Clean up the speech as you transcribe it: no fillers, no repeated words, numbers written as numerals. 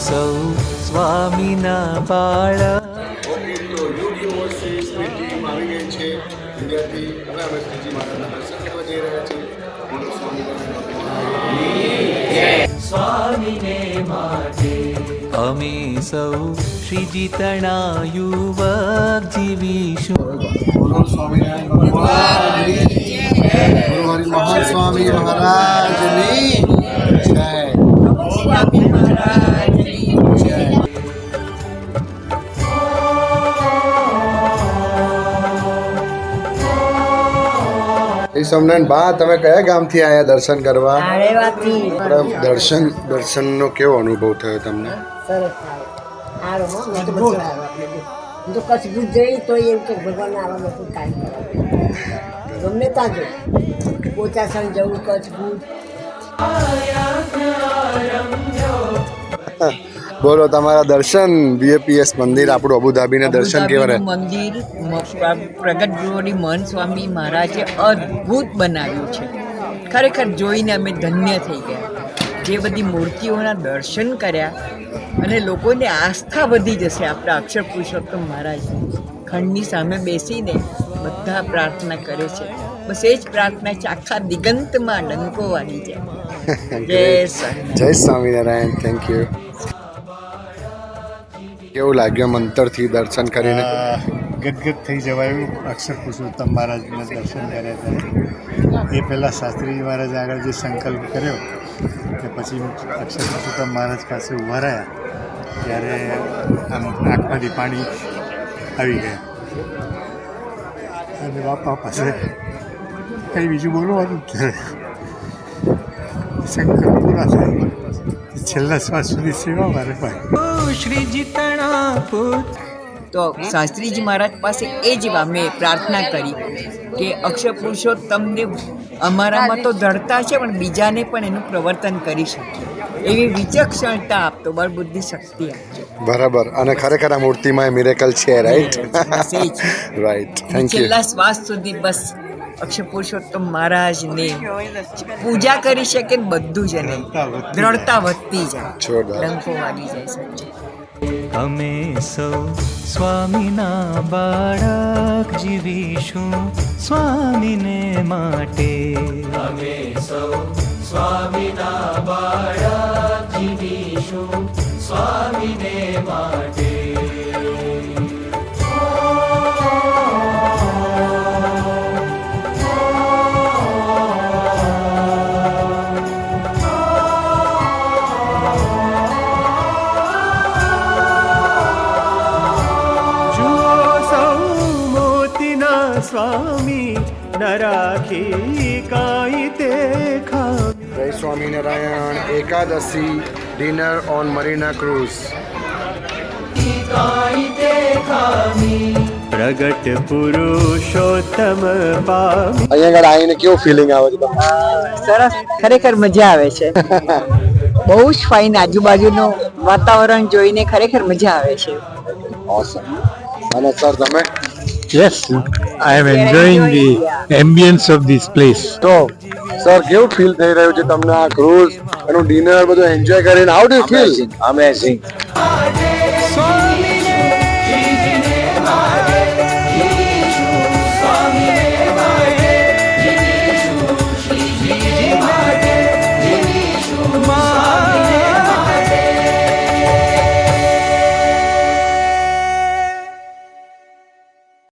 સૌ સ્વામીના બાળક. સ્વામીને માટે અમે સૌ શ્રીજી તણા યુવક જીવીશું. મહાન સ્વામી મહારાજની જય. સોમનાથ બા, તમે કયા ગામથી આવ્યા દર્શન કરવા? દર્શનનો કેવો અનુભવ થયો તમને? સરસ સારો. હું તો બધું હું તો કચ્છ ભૂજ જઈ તો એવું કે ભગવાન આવા લોકો કાંઈ કરાવે ગમે ત્યાં જો પોચાસણ જવું કચ્છ ભૂજ. બોલો, તમારા દર્શન બીએપીએસ મંદિર આપણું અબુધાબીના દર્શન કેવા રહે? મંદિર પ્રગટ ગૃહોની મહંત સ્વામી મહારાજે અદ્ભુત બનાવ્યું છે. ખરેખર જોઈને અમે ધન્ય થઈ ગયા. જે બધી મૂર્તિઓના દર્શન કર્યા અને લોકોને આસ્થા વધી જશે આપણા અક્ષર પુરુષોત્તમ મહારાજ ખંડની સામે બેસીને બધા પ્રાર્થના કરે છે. બસ એ જ પ્રાર્થના છે, આખા દિગંતમાં ડંકો વાગી જાય. જય સ્વામિનારાયણ. Thank you. કેવું લાગ્યું મંતરથી દર્શન કરીને? ગદગદ થઈ જવાયું. અક્ષર પુરુષોત્તમ મહારાજના દર્શન કર્યા હતા. એ પહેલાં શાસ્ત્રીજી મહારાજ આગળ જે સંકલ્પ કર્યો કે પછી અક્ષર પુરુષોત્તમ મહારાજ પાસે ઊભા રહ્યા ત્યારે આમ આંખમાંથી પાણી આવી ગયા અને બાપા પાસે કંઈ બીજું બોલવાનું સંકલ્પ પૂરા થાય છેલ્લા શ્વાસ સુધી સેવા મારે ભાઈ. શ્રીજી તણા પુત્ર. તો શાસ્ત્રીજી મહારાજ પાસે એ જ અમે પ્રાર્થના કરી કે અક્ષર પુરુષોત્તમને અમારામાં તો ધરતા છે પણ બીજાને પણ એનું પ્રવર્તન કરી શકીએ એવી વિચક્ષણતા આપતો, બળ બુદ્ધિ શક્તિ આપજો. બરાબર. અને ખરેખર આ મૂર્તિમાં મિરેકલ છે, રાઈટ? રાઈટ. Thank you. છેલ્લા શ્વાસ સુધી બસ અક્ષર પુરુષોત્તમ મહારાજને પૂજા કરી શકે ને બધું જ એને દ્રઢતા વધતી જાય, ડંકો વાગી જાય. સાચું. અમે સૌ સ્વામીના બાળક જીવીશું સ્વામીને માટે. અમે સૌ સ્વામીના બાળક જીવીશું સ્વામીને માટે. સ્વામી ન રાખી કાંઈ તે ખામી. જય Swaminarayan. Ekadashi dinner on Marina cruise. પ્રગટ પુરુષોત્તમ પામી. અહીંયા આગળ આવીને કેવું ફિલિંગ આવે છે? સરસ, ખરેખર મજા આવે છે. બહુ જ ફાઇન. આજુબાજુનું વાતાવરણ જોઈને ખરેખર મજા આવે છે. ઓસમ. અને સર તમે? Yes, I am enjoying the ambience of this place. તો સર કેવું ફીલ થઈ રહ્યું છે તમને આ ક્રૂઝ એનું ડિનર બધું એન્જોય કરીને? How do you feel? Amazing. આજે